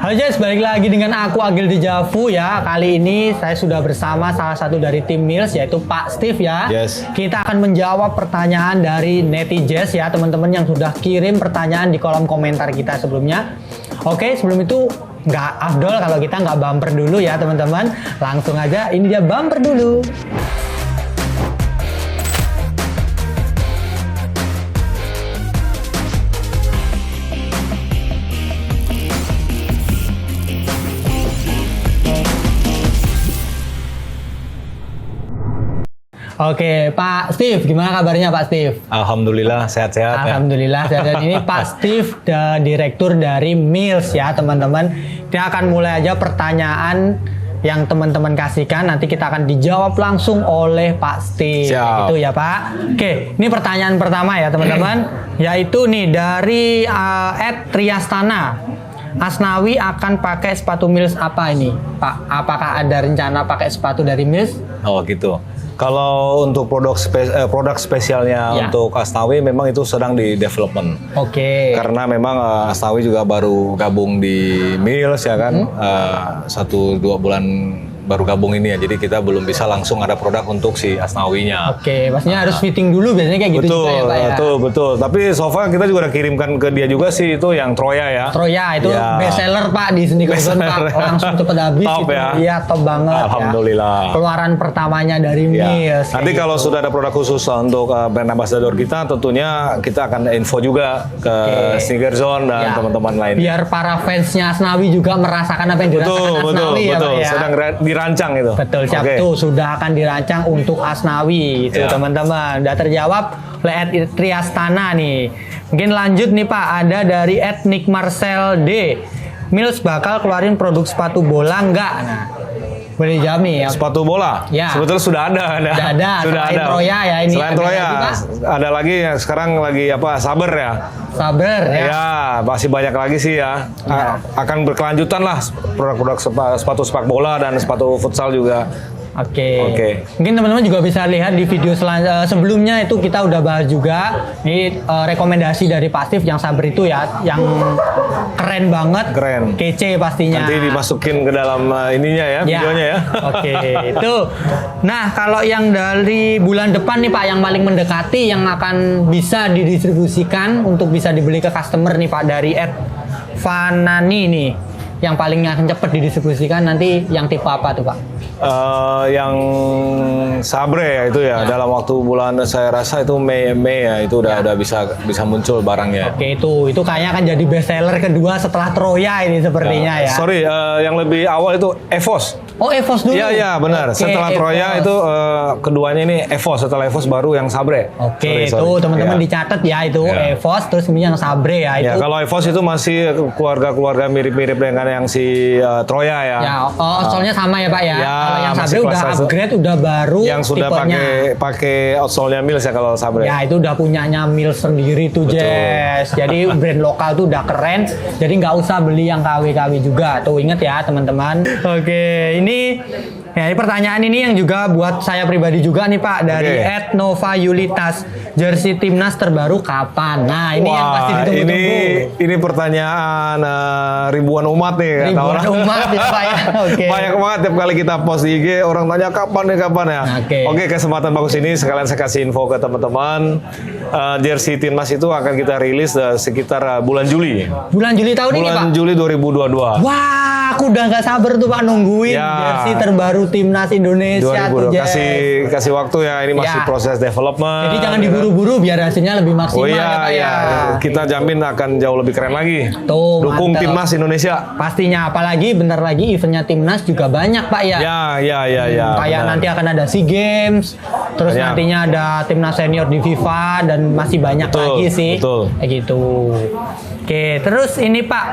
Halo Jess, balik lagi dengan aku Agil Dejavu ya. Kali ini saya sudah bersama salah satu dari tim Mills yaitu Pak Steve ya. Yes. Kita akan menjawab pertanyaan dari netizen ya, teman-teman yang sudah kirim pertanyaan di kolom komentar kita sebelumnya. Oke, sebelum itu nggak afdol kalau kita nggak bumper dulu ya teman-teman. Langsung aja, ini dia bumper dulu. Oke, Pak Steve, gimana kabarnya Pak Steve? Alhamdulillah sehat-sehat. Alhamdulillah sehat. Ini Pak Steve, direktur dari Mills ya teman-teman. Kita akan mulai aja pertanyaan yang teman-teman kasihkan. Nanti kita akan dijawab langsung oleh Pak Steve. Siap. Itu ya Pak. Oke, ini pertanyaan pertama ya teman-teman. Yaitu nih dari @Triastana. Asnawi akan pakai sepatu Mills apa ini Pak? Apakah ada rencana pakai sepatu dari Mills? Oh gitu. Kalau untuk produk spesialnya Ya. untuk Asnawi memang itu sedang di development. Oke. Karena memang Asnawi juga baru gabung di Mills ya kan, 1-2 bulan baru gabung ini ya. Jadi kita belum bisa langsung ada produk untuk si Asnawinya. Oke, pastinya harus fitting dulu biasanya kayak gitu juga ya Pak ya. Betul. Tapi so far kita juga udah kirimkan ke dia juga sih itu yang Troya ya. Troya itu Ya. best seller Pak di Sneaker Zone Pak. Langsung cepet habis Top gitu. ya. Iya, top banget Alhamdulillah. ya. Keluaran pertamanya dari Ya. Mills. Nanti kayak kalau gitu. sudah ada produk khusus untuk brand ambassador kita, tentunya kita akan info juga ke Sneaker Zone dan Ya. teman-teman lain. Biar para fansnya Asnawi juga merasakan apa yang dirasakan Asnawi ya Pak ya. Sedang dirancang itu. Betul, siap Oke. tuh. Sudah akan dirancang untuk Asnawi itu Ya. teman-teman. Udah terjawab oleh @Triastana nih. Mungkin lanjut nih Pak, ada dari @Nick_Marcel D. Mills bakal keluarin produk sepatu bola nggak? Nah, boleh dijawab nih ya. Sepatu bola, Ya. sebetulnya sudah ada. Sudah ada. Selain Troya ya ini. Selain ada Troya, lagi, Pak? ada lagi yang sekarang lagi apa? Saber ya. Sabar ya. Ya, masih banyak lagi sih ya. Ya. Akan berkelanjutan lah produk-produk sepatu sepak bola dan sepatu futsal juga. Oke. Mungkin teman-teman juga bisa lihat di video sebelumnya itu kita udah bahas juga. Ini rekomendasi dari Pak Steve yang Saber itu ya, yang keren banget. Keren. Kece pastinya. Nanti dimasukin ke dalam ininya ya, videonya ya. Oke, itu. Nah, kalau yang dari bulan depan nih Pak, yang paling mendekati yang akan bisa didistribusikan untuk bisa dibeli ke customer nih Pak dari @Fanani nih. Yang paling akan cepat didistribusikan nanti yang tipe apa tuh Pak? Yang Sabre ya itu ya, dalam waktu bulan saya rasa itu Mei ya itu udah bisa muncul barangnya. Oke, itu kayaknya akan jadi best seller kedua setelah Troya ini sepertinya ya. Sorry, yang lebih awal itu Evos. Oh, Evos dulu. Iya benar. Oke, Setelah Troya Evos. itu keduanya ini Evos, setelah Evos baru yang Sabre. Oke, Sorry. itu teman-teman Ya. dicatat ya itu Ya. Evos terus kemudian yang Sabre ya itu. Ya, kalau Evos itu masih keluarga-keluarga mirip-mirip dengan yang si Troya ya. Ya, soalnya sama ya Pak ya. Ya, Kalau yang masih Sabre udah kelas upgrade, udah baru Yang sudah tipenya. pakai outsole-nya Mills ya kalau Sabre. Ya, itu udah punyanya Mills sendiri tuh, Betul. Jess. Jadi brand lokal tuh udah keren. Jadi nggak usah beli yang KW-KW juga. Tuh inget ya teman-teman. Oke, ini pertanyaan ini yang juga buat saya pribadi juga nih Pak dari Oke. @Nova Yulitas. Jersey timnas terbaru kapan? Nah, ini yang pasti ditunggu-tunggu. Ini pertanyaan ribuan umat nih kata Ribuan orang. umat ya Pak ya. Oke. Banyak banget tiap kali kita post di IG orang tanya kapan ya. Oke. Kesempatan bagus ini sekalian saya kasih info ke teman-teman. Jersey timnas itu akan kita rilis sekitar bulan Juli. Bulan Juli tahun ini Pak? Bulan Juli 2022. Wah, aku udah nggak sabar tuh Pak nungguin Ya. jersey terbaru timnas Indonesia tuh, 2022. Jess. Kasih waktu ya, ini masih Ya. proses development. Jadi jangan diburu-buru biar hasilnya lebih maksimal Oh iya, ya Pak ya. iya. Kita jamin akan jauh lebih keren lagi. Tuh, Dukung mantep. timnas Indonesia. Pastinya, apalagi bentar lagi eventnya timnas juga banyak Pak ya. Ya. Kayak benar. nanti akan ada SEA Games, terus Banyak. nantinya ada timnas senior di FIFA dan masih banyak Betul, lagi sih. betul. Kayak gitu. Oke, terus ini Pak.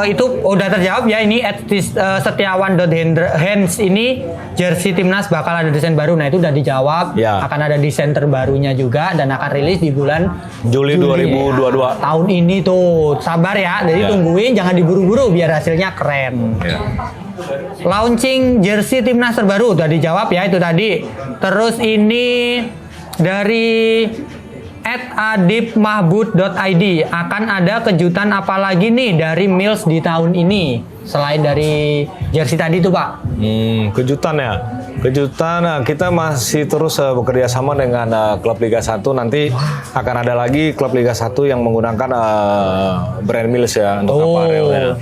Itu udah terjawab ya ini @Setiawan.Hands ini jersey timnas bakal ada desain baru. Nah, itu udah dijawab. Ya. Akan ada desain terbarunya juga dan akan rilis di bulan Juli 2022. tahun ini tuh. Sabar ya. Jadi Ya. tungguin, jangan diburu-buru biar hasilnya keren. Ya. Launching jersey timnas terbaru udah dijawab ya itu tadi. Terus ini dari @adipmahbud.id, akan ada kejutan apa lagi nih dari Mills di tahun ini selain dari jersey tadi tuh Pak? Kejutan ya. Kejutan, kita masih terus bekerja sama dengan klub Liga 1. Nanti akan ada lagi klub Liga 1 yang menggunakan brand Mills ya untuk apparelnya.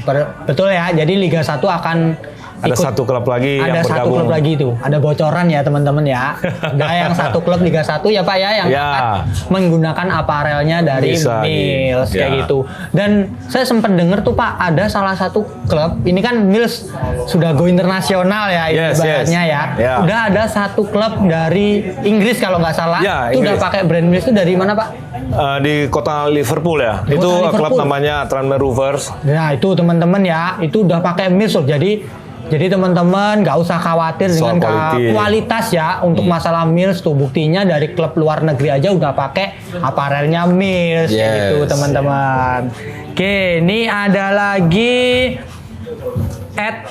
Betul ya. Jadi Liga 1 akan Ada satu klub lagi yang bergabung. Ada satu klub lagi tuh. Ada bocoran ya teman-teman ya. Ada yang satu klub Liga 1 ya Pak ya yang akan menggunakan aparelnya dari Mills kayak gitu. Dan saya sempat dengar tuh Pak, ada salah satu klub, ini kan Mills sudah go internasional ya ibaratnya ya. Udah ada satu klub dari Inggris kalau nggak salah. Itu udah pakai brand Mills itu dari mana Pak? Di kota Liverpool ya. Itu klub namanya Tranmere Rovers. Nah, itu teman-teman ya, itu udah pakai Mills loh. Jadi teman-teman nggak usah khawatir dengan kualitas ya untuk masalah Mills tuh, buktinya dari klub luar negeri aja udah pakai aparelnya Mills gitu teman-teman. Oke, ini ada lagi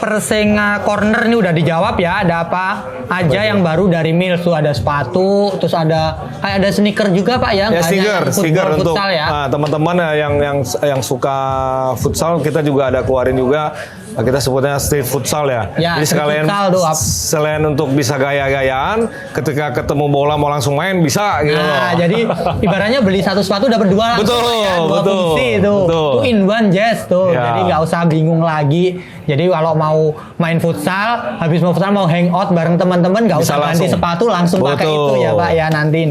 @persenga corner, ini udah dijawab ya. Ada apa aja yang baru dari Mills tuh? Ada sepatu, terus kayak ada sneaker juga Pak ya? Ya, sneaker untuk teman-teman yang suka futsal, kita juga ada keluarin juga. Kita sebutnya street futsal ya. Jadi selain untuk bisa gaya-gayaan, ketika ketemu bola mau langsung main bisa gitu loh. Jadi ibaratnya beli satu sepatu dapat dua langsung. Dua fungsi itu. Two in one Jazz tuh. Jadi nggak usah bingung lagi. Jadi kalau mau main futsal, habis mau futsal mau hangout bareng teman-teman, nggak usah ganti sepatu, langsung pakai itu ya Pak ya nanti.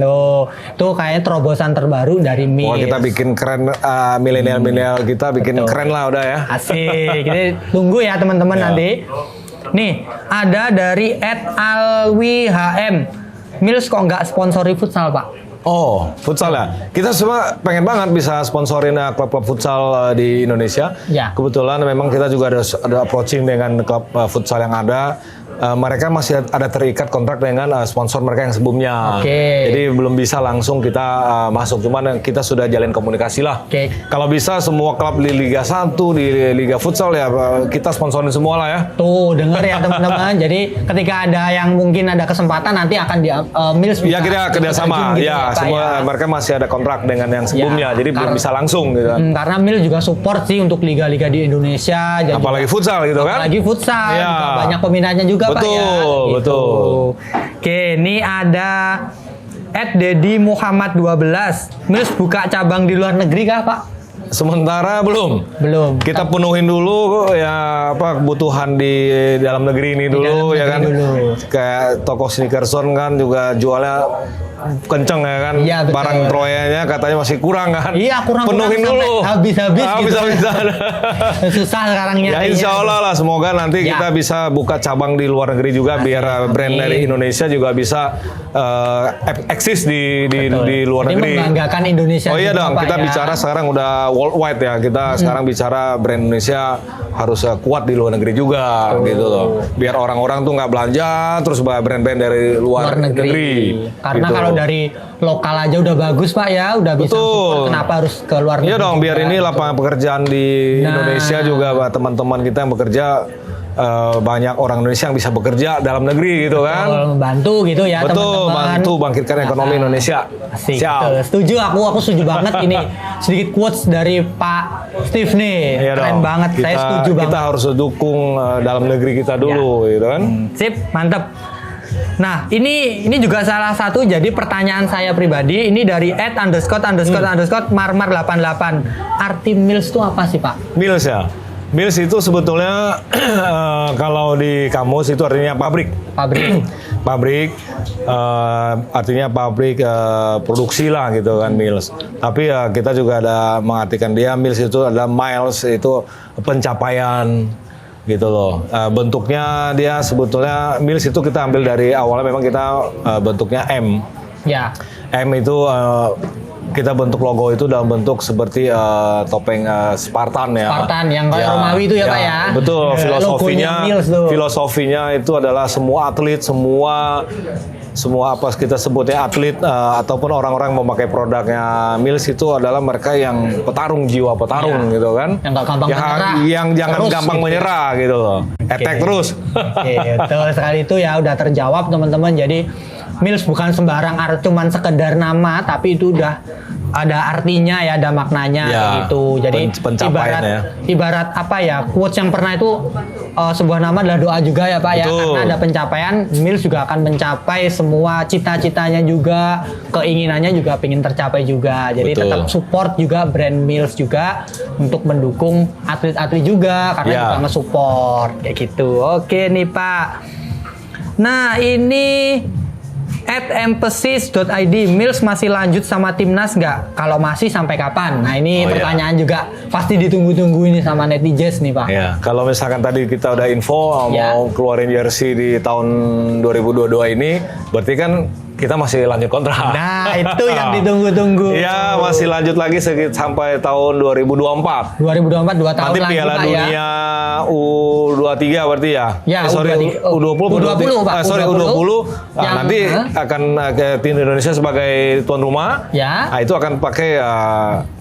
Tuh kayaknya terobosan terbaru dari Mills. Kita bikin keren, milenial kita bikin keren lah udah ya. Asik. Jadi tunggu ya teman-teman nanti. Nih, ada dari @alwihm. Mills kok nggak sponsori futsal Pak? Oh, futsal ya. Kita semua pengen banget bisa sponsorin klub-klub futsal di Indonesia. Kebetulan memang kita juga ada approaching dengan klub futsal yang ada. Mereka masih ada terikat kontrak dengan sponsor mereka yang sebelumnya. Jadi belum bisa langsung kita masuk. Cuman kita sudah jalin komunikasi lah. Kalau bisa semua klub di Liga 1, di Liga Futsal ya kita sponsorin semua lah ya. Tuh, denger ya teman-teman. Jadi ketika ada yang mungkin ada kesempatan nanti akan di Mills bisa. Ya kita kerjasama. Gitu ya, semua mereka masih ada kontrak dengan yang sebelumnya. Jadi belum bisa langsung gitu. Karena Mills juga support sih untuk liga-liga di Indonesia. Jadi apalagi futsal gitu kan. Apalagi futsal. Banyak peminatnya juga Pak ya. Betul. Oke, ini ada @dedimuhammad12. Mills buka cabang di luar negeri kah Pak? Sementara belum. Kita penuhin dulu ya kebutuhan di dalam negeri ini dulu ya kan. Kayak toko Sneakerson kan juga jualnya kenceng ya kan. Barang proyeknya katanya masih kurang kan. Kurang. Penuhin dulu. Habis-habisan. Susah sekarang ya. Insya Allah lah, semoga nanti kita bisa buka cabang di luar negeri juga biar brand dari Indonesia juga bisa eksis di luar negeri. Membanggakan Indonesia. Oh iya dong, kita bicara sekarang udah worldwide ya. Kita sekarang bicara brand Indonesia harus kuat di luar negeri juga gitu loh. Biar orang-orang tuh nggak belanja terus brand-brand dari luar negeri. Karena kalau dari lokal aja udah bagus Pak ya, udah bisa support, kenapa harus ke luar negeri? Iya dong, biar ini lapangan pekerjaan di Indonesia juga teman-teman kita yang bekerja, banyak orang Indonesia yang bisa bekerja dalam negeri gitu kan. Membantu gitu ya teman-teman. Bantu bangkitkan ekonomi Indonesia. Asik. Setuju, aku setuju banget ini. Sedikit quotes dari Pak Steve nih. Keren banget, saya setuju banget. Kita harus dukung dalam negeri kita dulu gitu kan. Sip, mantap. Nah, ini juga salah satu jadi pertanyaan saya pribadi. Ini dari @__marmar88. Arti Mills itu apa sih Pak? Mills ya. Mills itu sebetulnya kalau di kamus itu artinya pabrik. Artinya pabrik produksi lah gitu kan Mills. Tapi kita juga ada mengartikan dia Mills itu adalah miles, itu pencapaian gitu loh. Bentuknya dia sebetulnya Mills itu kita ambil dari awalnya memang kita bentuknya M. M itu kita bentuk logo itu dalam bentuk seperti topeng Spartan ya. Spartan yang kayak Romawi itu ya Pak ya. Betul, filosofinya itu adalah semua atlet, semua semua apa kita sebutnya atlet ataupun orang-orang yang memakai produknya Mills itu adalah mereka yang petarung, jiwa petarung gitu kan. Yang gak gampang menyerah. Yang jangan terus, gampang gitu. menyerah gitu loh. Attack terus. Betul sekali itu ya udah terjawab teman-teman. Jadi Mills bukan sembarang cuman sekedar nama, tapi itu udah ada artinya ya, ada maknanya gitu. Jadi ibarat apa ya, quotes yang pernah itu sebuah nama adalah doa juga ya Pak. Betul. Ya, karena ada pencapaian, Mills juga akan mencapai semua cita-citanya juga, keinginannya juga pengen tercapai juga. Jadi tetap support juga brand Mills juga untuk mendukung atlet-atlet juga karena juga nge-support kayak gitu. Oke nih Pak. Nah ini @emphasis.id, Mills masih lanjut sama timnas nggak? Kalau masih sampai kapan? Nah ini pertanyaan juga pasti ditunggu-tunggu ini sama netizen nih Pak. Ya, kalau misalkan tadi kita udah info mau keluarin jersey di tahun 2022 ini, berarti kan kita masih lanjut kontrak. Nah itu yang ditunggu-tunggu. Iya masih lanjut lagi sampai tahun 2024. 2024 2 tahun nanti lagi Piala Pak Dunia ya. U23 berarti ya? Ya U20 Pak. Sorry U20. Yang, nanti akan tim Indonesia sebagai tuan rumah. Ya. Nah, itu akan pakai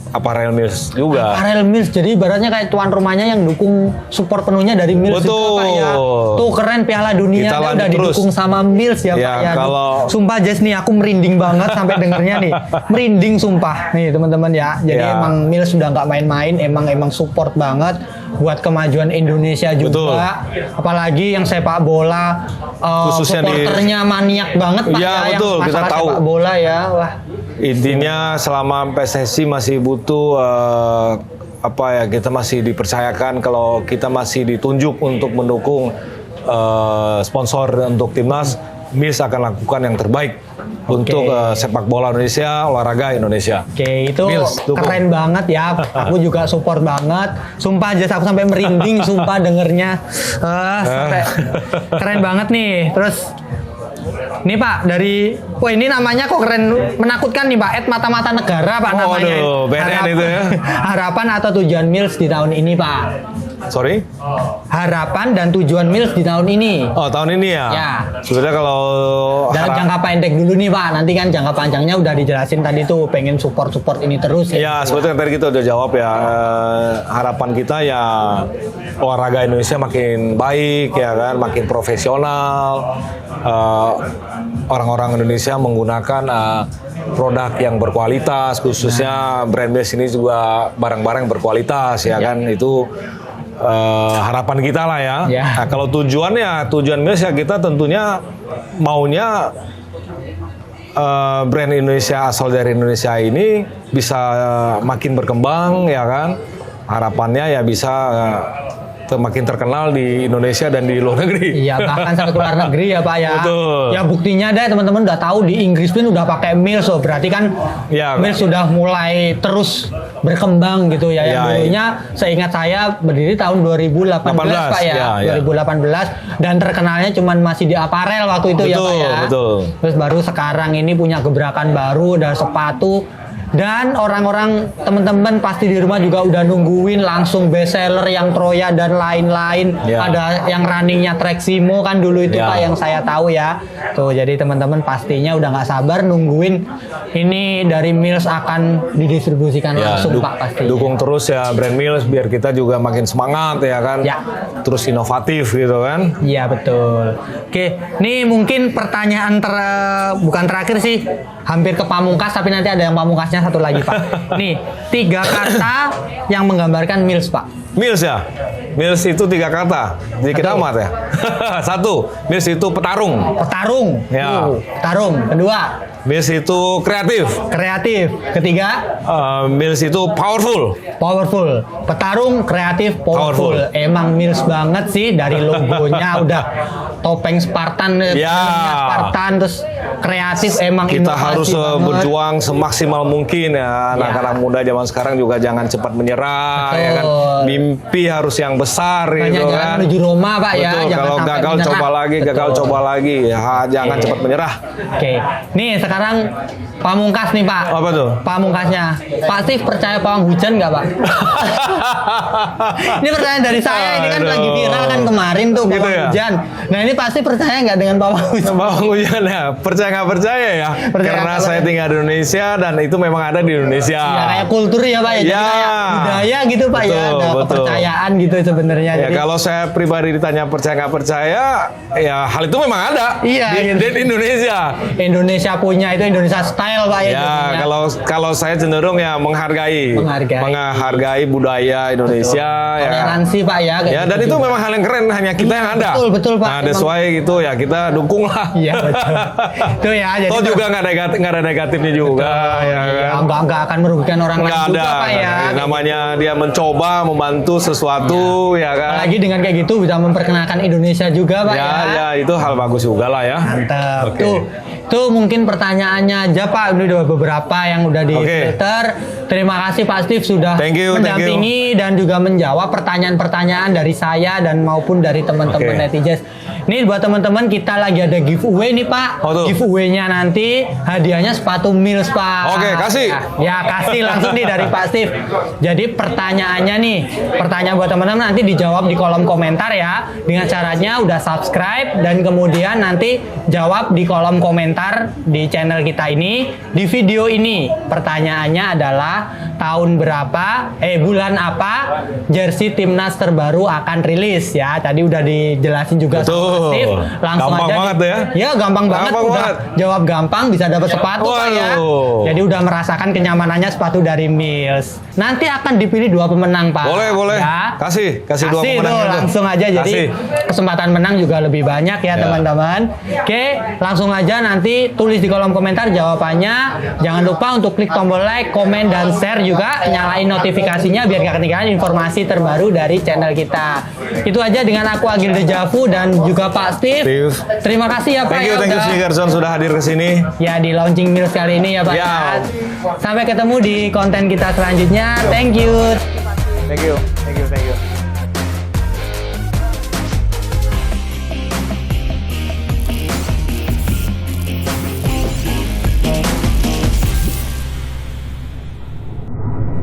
apparel Mills juga. Apparel Mills, jadi ibaratnya kayak tuan rumahnya yang dukung support penuhnya dari Mills juga Pak ya. Tuh keren Piala Dunia udah didukung sama Mills ya Pak ya. Kalau sumpah Jess nih aku merinding banget sampai dengernya nih. Merinding sumpah nih teman-teman ya. Jadi emang Mills sudah nggak main-main, emang support banget buat kemajuan Indonesia juga. Apalagi yang sepak bola khususnya supporternya maniak banget Pak ya. Betul, yang kita tahu sepak bola ya. Wah. Intinya selama PSSI masih butuh apa ya, kita masih dipercayakan kalau kita masih ditunjuk untuk mendukung sponsor untuk timnas, Mills akan lakukan yang terbaik untuk sepak bola Indonesia, olahraga Indonesia. Itu Mills, keren banget ya. Aku juga support banget. Sumpah aja aku sampai merinding sumpah dengernya. Sampai keren banget nih. Terus nih Pak, dari ini namanya kok keren, menakutkan nih Pak, @mata-mata negara Pak namanya. BNN itu ya. Harapan atau tujuan Mills di tahun ini Pak? Sorry? Harapan dan tujuan Mills di tahun ini. Oh, tahun ini ya? Ya. Sebenarnya kalau dalam jangka pendek dulu nih Pak, nanti kan jangka panjangnya udah dijelasin tadi tuh, pengen support ini terus. Ya, sebetulnya tadi kita udah jawab ya. Harapan kita ya olahraga Indonesia makin baik ya kan, makin profesional. Orang-orang Indonesia menggunakan produk yang berkualitas, khususnya brand Mills ini juga barang-barang berkualitas ya kan, itu harapan kita lah ya. Nah, kalau tujuan Mills ya kita tentunya maunya brand Indonesia asal dari Indonesia ini bisa makin berkembang ya kan, harapannya ya bisa makin terkenal di Indonesia dan di luar negeri. Iya, bahkan sampai ke luar negeri ya Pak ya. Betul. Ya buktinya deh teman-teman udah tahu di Inggris pun udah pakai Mills, so berarti kan Mills sudah mulai terus berkembang gitu ya. Yang dulunya seingat saya berdiri tahun 2018 Pak ya. 2018 dan terkenalnya cuman masih di apparel waktu itu ya Pak ya. Betul. Terus baru sekarang ini punya gebrakan baru, ada sepatu. Dan orang-orang teman-teman pasti di rumah juga udah nungguin langsung bestseller yang Troya dan lain-lain. Ada yang runningnya Treximo kan dulu itu Pak yang saya tahu ya. Tuh jadi teman-teman pastinya udah nggak sabar nungguin ini dari Mills akan didistribusikan langsung Pak pasti. Dukung terus ya brand Mills biar kita juga makin semangat ya kan. Terus inovatif gitu kan. Iya betul. Oke, ini mungkin pertanyaan bukan terakhir sih, hampir ke pamungkas tapi nanti ada yang pamungkasnya satu lagi Pak. Nih 3 kata yang menggambarkan Mills Pak. Mills ya? Mills itu 3 kata. Jadi kita amat ya. 1, Mills itu petarung. Petarung. Ya. Petarung. Kedua, Mills itu kreatif. Kreatif. Ketiga, Mills itu powerful. Powerful. Petarung, kreatif, powerful. Emang Mills banget sih, dari logonya udah topeng Spartan, Spartan, terus kreatif, emang kita harus berjuang semaksimal mungkin ya. Anak-anak muda zaman sekarang juga jangan cepat menyerah. Ya kan? Mimpi harus yang besar gitu kan. Menuju Roma Pak. Betul, ya. Kalau gagal coba lagi, coba lagi. Ya, jangan cepat menyerah. Nih sekarang pamungkas nih Pak. Apa tuh? Pamungkasnya. Pak Steve percaya pawang hujan nggak Pak? Ini pertanyaan dari saya. Ini kan lagi viral kan kemarin tuh pawang hujan. Nah ini pasti percaya nggak dengan pawang hujan? Pawang hujan ya. percaya nggak percaya ya, karena saya tinggal di Indonesia dan itu memang ada di Indonesia. Ya, kayak kultur ya Pak ya, jadi kayak budaya gitu Pak ya, ada kepercayaan gitu sebenarnya. Ya kalau saya pribadi ditanya percaya nggak percaya, ya hal itu memang ada di Indonesia. Indonesia punya itu Indonesia style Pak ya. Ya kalau saya cenderung ya menghargai budaya Indonesia. Toleransi Pak ya. Ya dan itu memang hal yang keren, hanya kita yang ada. Betul Pak. Nah that's why gitu ya kita dukung lah. Iya betul. Itu ya. Jadi juga nggak ada negatifnya juga. Nggak akan merugikan orang lain juga Pak ya. Namanya dia mencoba membantu sesuatu ya kan. Apalagi dengan kayak gitu bisa memperkenalkan Indonesia juga Pak ya. Ya itu hal bagus juga lah ya. Mantap. Tuh mungkin pertanyaannya aja Pak, ini udah beberapa yang udah di filter. Terima kasih Pak Steve sudah mendampingi dan juga menjawab pertanyaan-pertanyaan dari saya dan maupun dari teman-teman netizen. Ini buat teman-teman kita lagi ada giveaway nih Pak. Giveaway-nya nanti hadiahnya sepatu Mills Pak. Oke, kasih. Ya kasih langsung nih dari Pak Steve. Jadi pertanyaannya nih, pertanyaan buat teman-teman nanti dijawab di kolom komentar ya. Dengan caranya udah subscribe dan kemudian nanti jawab di kolom komentar di channel kita ini. Di video ini pertanyaannya adalah tahun berapa, bulan apa jersey timnas terbaru akan rilis ya. Tadi udah dijelasin juga sama Steve. Langsung gampang aja banget ya. Ya gampang banget. Jawab gampang bisa dapat sepatu Pak ya. Jadi udah merasakan kenyamanannya sepatu dari Mills. Nanti akan dipilih 2 pemenang Pak. Boleh. Ya. Kasih 2 pemenang. Langsung aja jadi kesempatan menang juga lebih banyak ya teman-teman. Oke, langsung aja nanti tulis di kolom komentar jawabannya. Jangan lupa untuk klik tombol like, komen dan share juga, nyalain notifikasinya biar gak ketinggalan informasi terbaru dari channel kita. Itu aja dengan aku Agil Dejavu dan juga Pak Steve. Terima kasih ya Pak. Thank you Sneakerson sudah hadir ke sini. Ya di launching Mills kali ini ya Pak. Sampai ketemu di konten kita selanjutnya. Thank you.